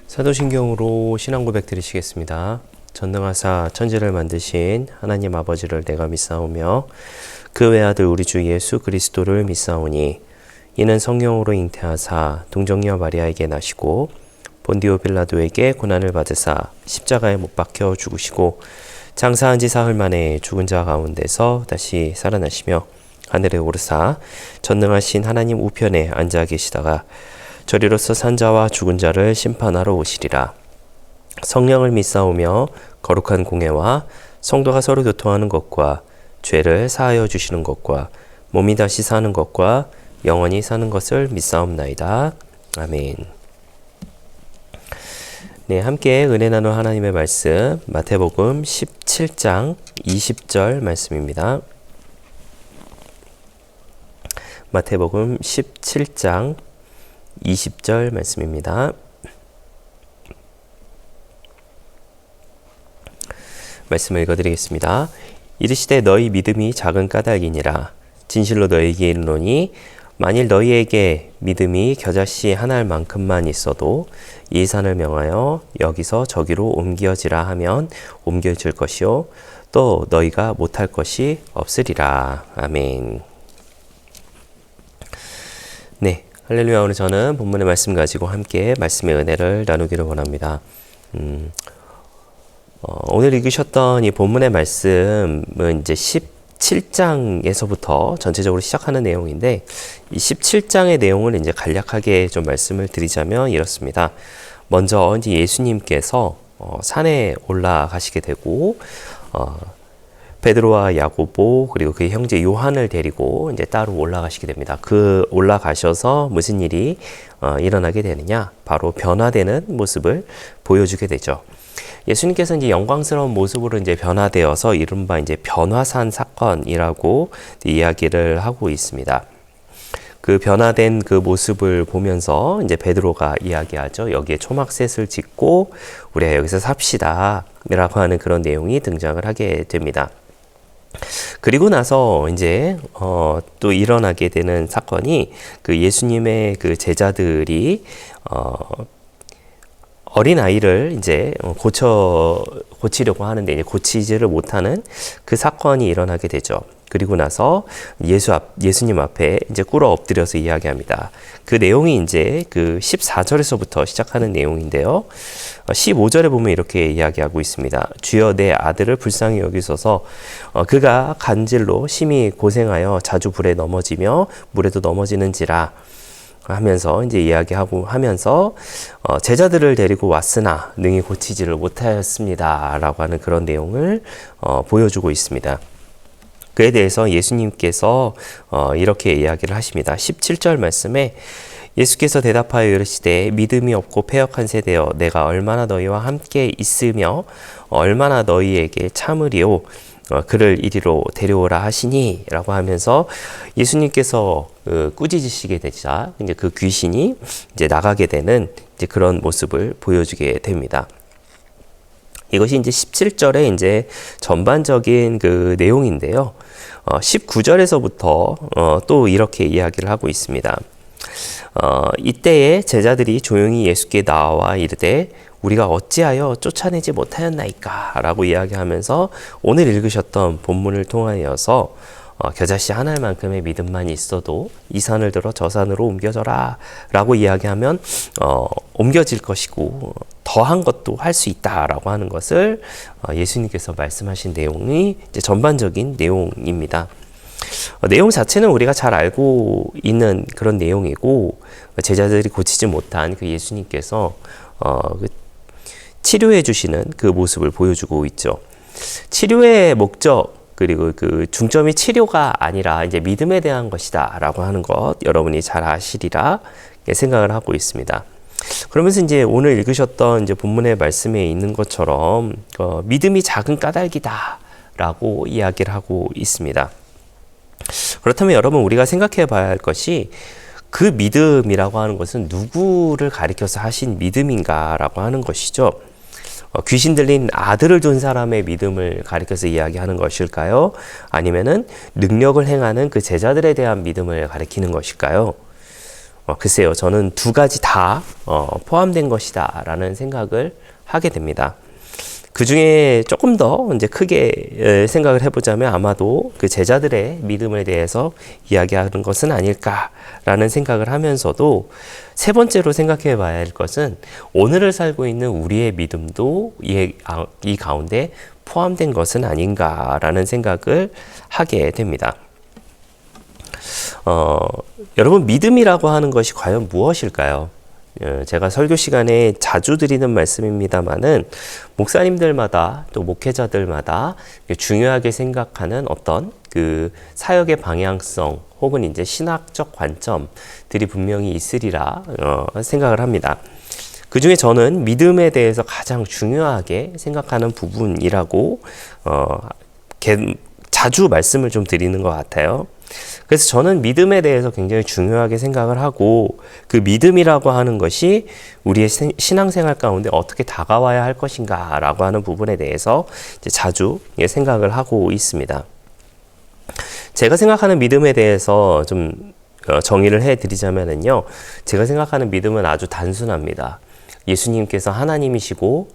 사도신경으로 신앙 고백 드리시겠습니다. 전능하사 천지를 만드신 하나님 아버지를 내가 믿사오며 그 외아들 우리 주 예수 그리스도를 믿사오니 이는 성령으로 잉태하사 동정녀 마리아에게 나시고 본디오 빌라도에게 고난을 받으사 십자가에 못 박혀 죽으시고 장사한 지 사흘 만에 죽은 자 가운데서 다시 살아나시며 하늘에 오르사 전능하신 하나님 우편에 앉아 계시다가 저리로서 산자와 죽은 자를 심판하러 오시리라. 성령을 믿사오며 거룩한 공예와 성도가 서로 교통하는 것과 죄를 사하여 주시는 것과 몸이 다시 사는 것과 영원히 사는 것을 믿사옵나이다. 아멘. 네, 함께 은혜 나눌 하나님의 말씀 마태복음 17장 20절 말씀입니다. 마태복음 17장 20절 말씀입니다. 말씀을 읽어드리겠습니다. 이르시되 너희 믿음이 작은 까닭이니라. 진실로 너희에게 이르노니 만일 너희에게 믿음이 겨자씨 한 알만큼만 있어도 이 산을 명하여 여기서 저기로 옮겨지라 하면 옮겨질 것이요 또 너희가 못할 것이 없으리라. 아멘. 네, 할렐루야. 오늘 저는 본문의 말씀 가지고 함께 말씀의 은혜를 나누기를 원합니다. 오늘 읽으셨던 이 본문의 말씀은 이제 17장에서부터 전체적으로 시작하는 내용인데, 이 17장의 내용을 이제 간략하게 좀 말씀을 드리자면 이렇습니다. 먼저 이제 예수님께서 산에 올라가시게 되고, 베드로와 야고보 그리고 그의 형제 요한을 데리고 이제 따로 올라가시게 됩니다. 그 올라가셔서 무슨 일이 일어나게 되느냐? 바로 변화되는 모습을 보여주게 되죠. 예수님께서 이제 영광스러운 모습으로 이제 변화되어서 이른바 이제 변화산 사건이라고 이야기를 하고 있습니다. 그 변화된 그 모습을 보면서 이제 베드로가 이야기하죠. 여기에 초막셋을 짓고 우리가 여기서 삽시다 라고 하는 그런 내용이 등장을 하게 됩니다. 그리고 나서 이제 또 일어나게 되는 사건이 그 예수님의 그 제자들이 어린 아이를 이제 고치려고 하는데 이제 고치지를 못하는 그 사건이 일어나게 되죠. 그리고 나서 예수님 앞에 이제 꿇어 엎드려서 이야기합니다. 그 내용이 이제 그 14절에서부터 시작하는 내용인데요. 15절에 보면 이렇게 이야기하고 있습니다. 주여 내 아들을 불쌍히 여기소서. 그가 간질로 심히 고생하여 자주 불에 넘어지며 물에도 넘어지는지라 하면서 이제 이야기하고 하면서 제자들을 데리고 왔으나 능히 고치지를 못하였습니다 라고 하는 그런 내용을 보여주고 있습니다. 그에 대해서 예수님께서 이렇게 이야기를 하십니다. 17절 말씀에 예수께서 대답하여 이르시되 믿음이 없고 패역한 세대여 내가 얼마나 너희와 함께 있으며 얼마나 너희에게 참으리오 그를 이리로 데려오라 하시니 라고 하면서 예수님께서 꾸짖으시게 되자 이제 그 귀신이 이제 나가게 되는 이제 그런 모습을 보여주게 됩니다. 이것이 이제 17절의 이제 전반적인 그 내용인데요. 19절에서부터 또 이렇게 이야기를 하고 있습니다. 이때에 제자들이 조용히 예수께 나와 이르되 우리가 어찌하여 쫓아내지 못하였나이까 라고 이야기하면서 오늘 읽으셨던 본문을 통하여서 겨자씨 한 알만큼의 믿음만 있어도 이 산을 들어 저 산으로 옮겨져라 라고 이야기하면 옮겨질 것이고 더한 것도 할 수 있다 라고 하는 것을 예수님께서 말씀하신 내용이 이제 전반적인 내용입니다. 내용 자체는 우리가 잘 알고 있는 그런 내용이고 제자들이 고치지 못한 그 예수님께서 치료해 주시는 그 모습을 보여주고 있죠. 치료의 목적 그리고 그 중점이 치료가 아니라 이제 믿음에 대한 것이다 라고 하는 것 여러분이 잘 아시리라 생각을 하고 있습니다. 그러면서 이제 오늘 읽으셨던 이제 본문의 말씀에 있는 것처럼 믿음이 작은 까닭이다 라고 이야기를 하고 있습니다. 그렇다면 여러분 우리가 생각해 봐야 할 것이 그 믿음이라고 하는 것은 누구를 가리켜서 하신 믿음인가 라고 하는 것이죠. 귀신 들린 아들을 둔 사람의 믿음을 가리켜서 이야기하는 것일까요? 아니면은 능력을 행하는 그 제자들에 대한 믿음을 가리키는 것일까요? 글쎄요, 저는 두 가지 다 포함된 것이다 라는 생각을 하게 됩니다. 그 중에 조금 더 이제 크게 생각을 해보자면 아마도 그 제자들의 믿음에 대해서 이야기하는 것은 아닐까라는 생각을 하면서도 세 번째로 생각해 봐야 할 것은 오늘을 살고 있는 우리의 믿음도 이 가운데 포함된 것은 아닌가라는 생각을 하게 됩니다. 여러분, 믿음이라고 하는 것이 과연 무엇일까요? 제가 설교 시간에 자주 드리는 말씀입니다만은 목사님들마다 또 목회자들마다 중요하게 생각하는 어떤 그 사역의 방향성 혹은 이제 신학적 관점들이 분명히 있으리라 생각을 합니다. 그 중에 저는 믿음에 대해서 가장 중요하게 생각하는 부분이라고 자주 말씀을 좀 드리는 것 같아요. 그래서 저는 믿음에 대해서 굉장히 중요하게 생각을 하고 그 믿음이라고 하는 것이 우리의 신앙생활 가운데 어떻게 다가와야 할 것인가 라고 하는 부분에 대해서 이제 자주 생각을 하고 있습니다. 제가 생각하는 믿음에 대해서 좀 정의를 해드리자면요, 제가 생각하는 믿음은 아주 단순합니다. 예수님께서 하나님이시고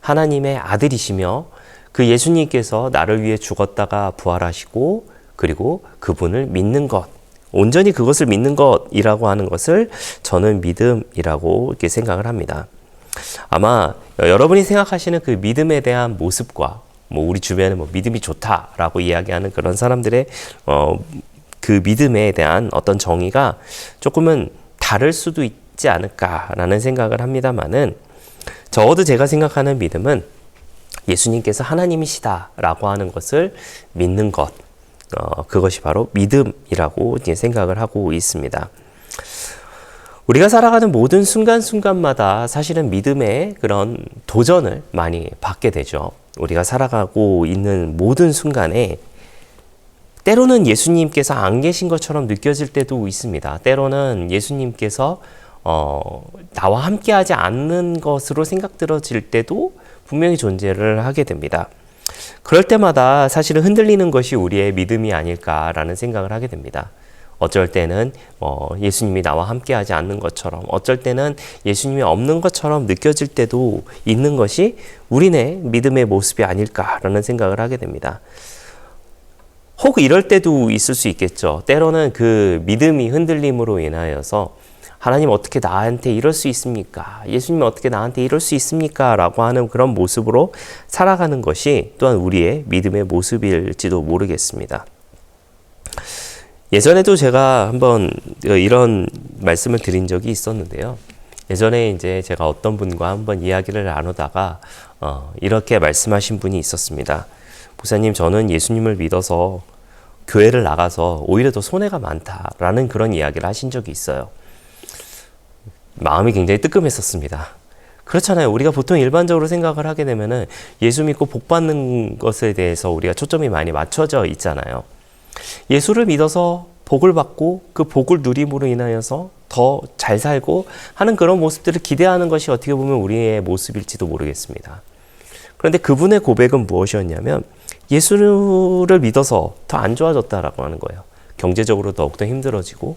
하나님의 아들이시며 그 예수님께서 나를 위해 죽었다가 부활하시고 그리고 그분을 믿는 것, 온전히 그것을 믿는 것이라고 하는 것을 저는 믿음이라고 이렇게 생각을 합니다. 아마 여러분이 생각하시는 그 믿음에 대한 모습과 우리 주변에 믿음이 좋다라고 이야기하는 그런 사람들의 그 믿음에 대한 어떤 정의가 조금은 다를 수도 있지 않을까라는 생각을 합니다만은 적어도 제가 생각하는 믿음은 예수님께서 하나님이시다라고 하는 것을 믿는 것, 그것이 바로 믿음이라고 이제 생각을 하고 있습니다. 우리가 살아가는 모든 순간순간마다 사실은 믿음의 그런 도전을 많이 받게 되죠. 우리가 살아가고 있는 모든 순간에 때로는 예수님께서 안 계신 것처럼 느껴질 때도 있습니다. 때로는 예수님께서 나와 함께하지 않는 것으로 생각들어질 때도 분명히 존재를 하게 됩니다. 그럴 때마다 사실은 흔들리는 것이 우리의 믿음이 아닐까라는 생각을 하게 됩니다. 어쩔 때는 예수님이 나와 함께하지 않는 것처럼, 어쩔 때는 예수님이 없는 것처럼 느껴질 때도 있는 것이 우리네 믿음의 모습이 아닐까라는 생각을 하게 됩니다. 혹 이럴 때도 있을 수 있겠죠. 때로는 그 믿음이 흔들림으로 인하여서 하나님 어떻게 나한테 이럴 수 있습니까? 예수님 어떻게 나한테 이럴 수 있습니까? 라고 하는 그런 모습으로 살아가는 것이 또한 우리의 믿음의 모습일지도 모르겠습니다. 예전에도 제가 한번 이런 말씀을 드린 적이 있었는데요. 예전에 이제 제가 어떤 분과 한번 이야기를 나누다가 이렇게 말씀하신 분이 있었습니다. 목사님, 저는 예수님을 믿어서 교회를 나가서 오히려 더 손해가 많다라는 그런 이야기를 하신 적이 있어요. 마음이 굉장히 뜨끔했었습니다. 그렇잖아요. 우리가 보통 일반적으로 생각을 하게 되면은 예수 믿고 복 받는 것에 대해서 우리가 초점이 많이 맞춰져 있잖아요. 예수를 믿어서 복을 받고 그 복을 누림으로 인하여서 더 잘 살고 하는 그런 모습들을 기대하는 것이 어떻게 보면 우리의 모습일지도 모르겠습니다. 그런데 그분의 고백은 무엇이었냐면 예수를 믿어서 더 안 좋아졌다라고 하는 거예요. 경제적으로 더욱더 힘들어지고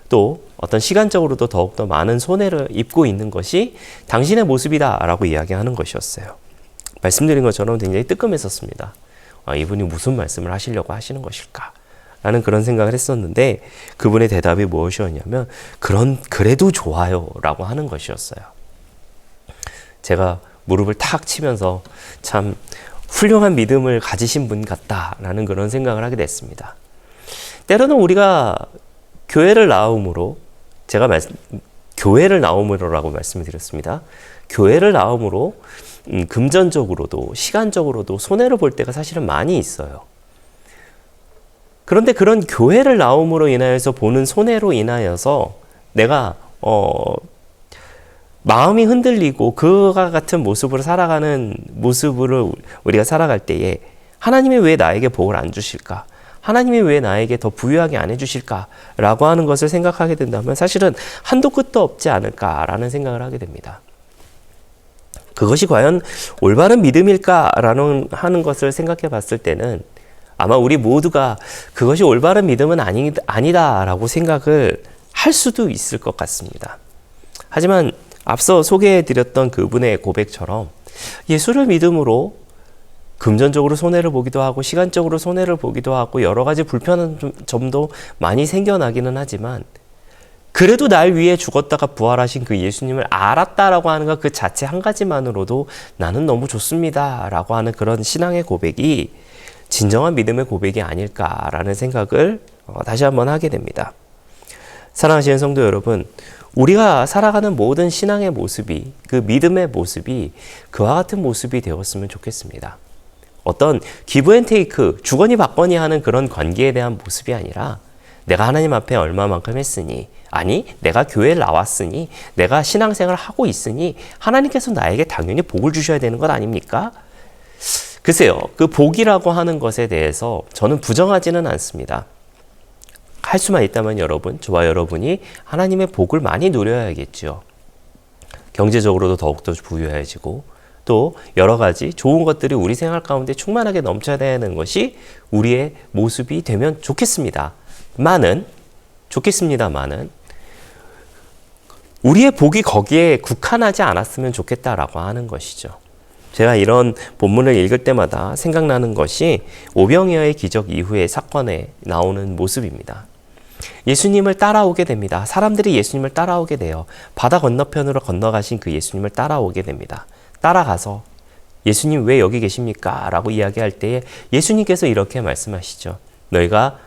또 어떤 시간적으로도 더욱더 많은 손해를 입고 있는 것이 당신의 모습이다라고 이야기하는 것이었어요. 말씀드린 것처럼 굉장히 뜨끔했었습니다. 이분이 무슨 말씀을 하시려고 하시는 것일까? 라는 그런 생각을 했었는데 그분의 대답이 무엇이었냐면 그래도 좋아요 라고 하는 것이었어요. 제가 무릎을 탁 치면서 참 훌륭한 믿음을 가지신 분 같다라는 그런 생각을 하게 됐습니다. 때로는 우리가 교회를 나옴으로 교회를 나옴으로라고 말씀을 드렸습니다. 교회를 나옴으로 금전적으로도 시간적으로도 손해를 볼 때가 사실은 많이 있어요. 그런데 그런 교회를 나옴으로 인하여서 보는 손해로 인하여서 내가 마음이 흔들리고 그와 같은 모습으로 살아가는 모습으로 우리가 살아갈 때에 하나님이 왜 나에게 복을 안 주실까? 하나님이 왜 나에게 더 부유하게 안 해주실까라고 하는 것을 생각하게 된다면 사실은 한도 끝도 없지 않을까라는 생각을 하게 됩니다. 그것이 과연 올바른 믿음일까라는 하는 것을 생각해 봤을 때는 아마 우리 모두가 그것이 올바른 믿음은 아니다라고 생각을 할 수도 있을 것 같습니다. 하지만 앞서 소개해드렸던 그분의 고백처럼 예수를 믿음으로 금전적으로 손해를 보기도 하고 시간적으로 손해를 보기도 하고 여러 가지 불편한 점도 많이 생겨나기는 하지만 그래도 날 위해 죽었다가 부활하신 그 예수님을 알았다라고 하는 것 그 자체 한 가지만으로도 나는 너무 좋습니다 라고 하는 그런 신앙의 고백이 진정한 믿음의 고백이 아닐까라는 생각을 다시 한번 하게 됩니다. 사랑하시는 성도 여러분, 우리가 살아가는 모든 신앙의 모습이, 그 믿음의 모습이 그와 같은 모습이 되었으면 좋겠습니다. 어떤 기브 앤 테이크, 주거니 받거니 하는 그런 관계에 대한 모습이 아니라 내가 하나님 앞에 얼마만큼 했으니, 아니 내가 교회에 나왔으니, 내가 신앙생활을 하고 있으니 하나님께서 나에게 당연히 복을 주셔야 되는 것 아닙니까? 글쎄요, 그 복이라고 하는 것에 대해서 저는 부정하지는 않습니다. 할 수만 있다면 여러분, 저와 여러분이 하나님의 복을 많이 누려야겠죠. 경제적으로도 더욱더 부유해지고 또 여러 가지 좋은 것들이 우리 생활 가운데 충만하게 넘쳐야 되는 것이 우리의 모습이 되면 좋겠습니다만은 우리의 복이 거기에 국한하지 않았으면 좋겠다라고 하는 것이죠. 제가 이런 본문을 읽을 때마다 생각나는 것이 오병이어의 기적 이후의 사건에 나오는 모습입니다. 예수님을 따라오게 됩니다. 사람들이 예수님을 따라오게 돼요. 바다 건너편으로 건너가신 그 예수님을 따라오게 됩니다. 따라가서 예수님 왜 여기 계십니까? 라고 이야기할 때에 예수님께서 이렇게 말씀하시죠. 너희가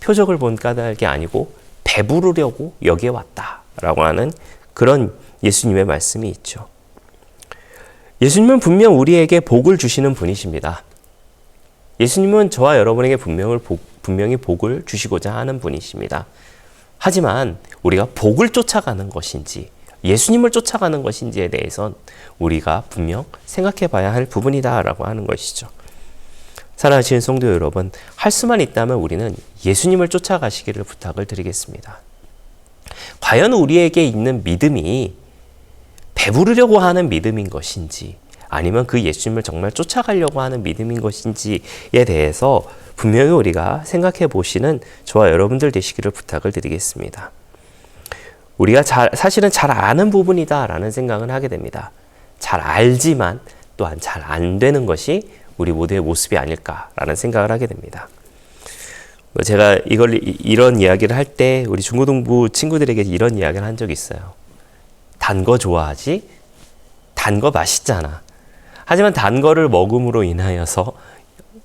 표적을 본 까닭이 아니고 배부르려고 여기에 왔다 라고 하는 그런 예수님의 말씀이 있죠. 예수님은 분명 우리에게 복을 주시는 분이십니다. 예수님은 저와 여러분에게 분명히 복을 주시고자 하는 분이십니다. 하지만 우리가 복을 쫓아가는 것인지 예수님을 쫓아가는 것인지에 대해선 우리가 분명 생각해 봐야 할 부분이다라고 하는 것이죠. 사랑하시는 성도 여러분, 할 수만 있다면 우리는 예수님을 쫓아가시기를 부탁을 드리겠습니다. 과연 우리에게 있는 믿음이 배부르려고 하는 믿음인 것인지 아니면 그 예수님을 정말 쫓아가려고 하는 믿음인 것인지에 대해서 분명히 우리가 생각해 보시는 저와 여러분들 되시기를 부탁을 드리겠습니다. 우리가 사실은 잘 아는 부분이다라는 생각은 하게 됩니다. 잘 알지만 또한 잘 안 되는 것이 우리 모두의 모습이 아닐까라는 생각을 하게 됩니다. 제가 이런 이야기를 할 때 우리 중고등부 친구들에게 이런 이야기를 한 적이 있어요. 단 거 좋아하지? 단 거 맛있잖아. 하지만 단 거를 먹음으로 인하여서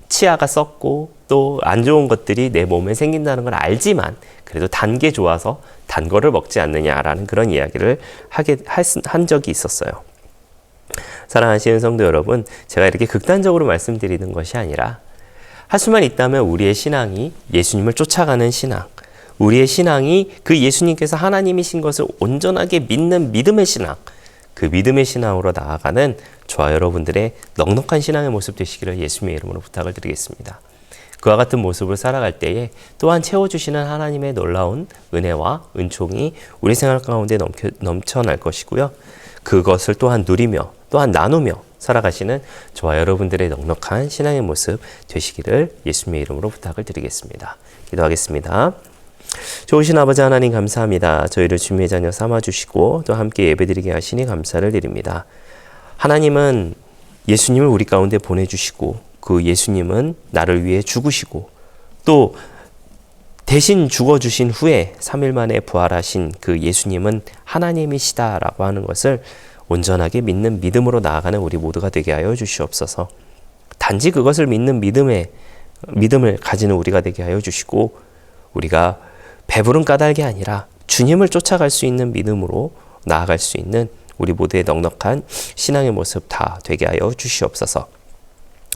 치아가 썩고 또 안 좋은 것들이 내 몸에 생긴다는 걸 알지만 그래도 단 게 좋아서 단 거를 먹지 않느냐라는 그런 이야기를 한 적이 있었어요. 사랑하시는 성도 여러분, 제가 이렇게 극단적으로 말씀드리는 것이 아니라 할 수만 있다면 우리의 신앙이 예수님을 쫓아가는 신앙, 우리의 신앙이 그 예수님께서 하나님이신 것을 온전하게 믿는 믿음의 신앙, 그 믿음의 신앙으로 나아가는 저와 여러분들의 넉넉한 신앙의 모습 되시기를 예수님의 이름으로 부탁을 드리겠습니다. 그와 같은 모습을 살아갈 때에 또한 채워주시는 하나님의 놀라운 은혜와 은총이 우리 생활 가운데 넘쳐날 것이고요. 그것을 또한 누리며 또한 나누며 살아가시는 저와 여러분들의 넉넉한 신앙의 모습 되시기를 예수님의 이름으로 부탁을 드리겠습니다. 기도하겠습니다. 좋으신 아버지 하나님 감사합니다. 저희를 주님의 자녀 삼아주시고 또 함께 예배드리게 하시니 감사를 드립니다. 하나님은 예수님을 우리 가운데 보내주시고 그 예수님은 나를 위해 죽으시고 또 대신 죽어주신 후에 3일 만에 부활하신 그 예수님은 하나님이시다라고 하는 것을 온전하게 믿는 믿음으로 나아가는 우리 모두가 되게 하여 주시옵소서. 단지 그것을 믿는 믿음을 가지는 우리가 되게 하여 주시고 우리가 배부른 까닭이 아니라 주님을 쫓아갈 수 있는 믿음으로 나아갈 수 있는 우리 모두의 넉넉한 신앙의 모습 다 되게 하여 주시옵소서.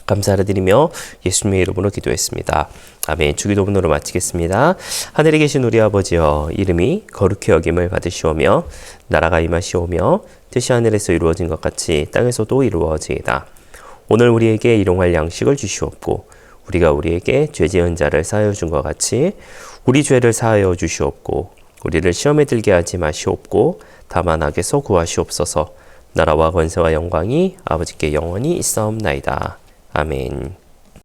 감사를 드리며 예수님의 이름으로 기도했습니다. 아멘. 주기도문으로 마치겠습니다. 하늘에 계신 우리 아버지여, 이름이 거룩히 여김을 받으시오며 나라가 임하시오며 뜻이 하늘에서 이루어진 것 같이 땅에서도 이루어지이다. 오늘 우리에게 일용할 양식을 주시옵고 우리가 우리에게 죄 지은 자를 사하여 준 것 같이 우리 죄를 사하여 주시옵고 우리를 시험에 들게 하지 마시옵고 다만 악에서 구하시옵소서. 나라와 권세와 영광이 아버지께 영원히 있사옵나이다. 아멘.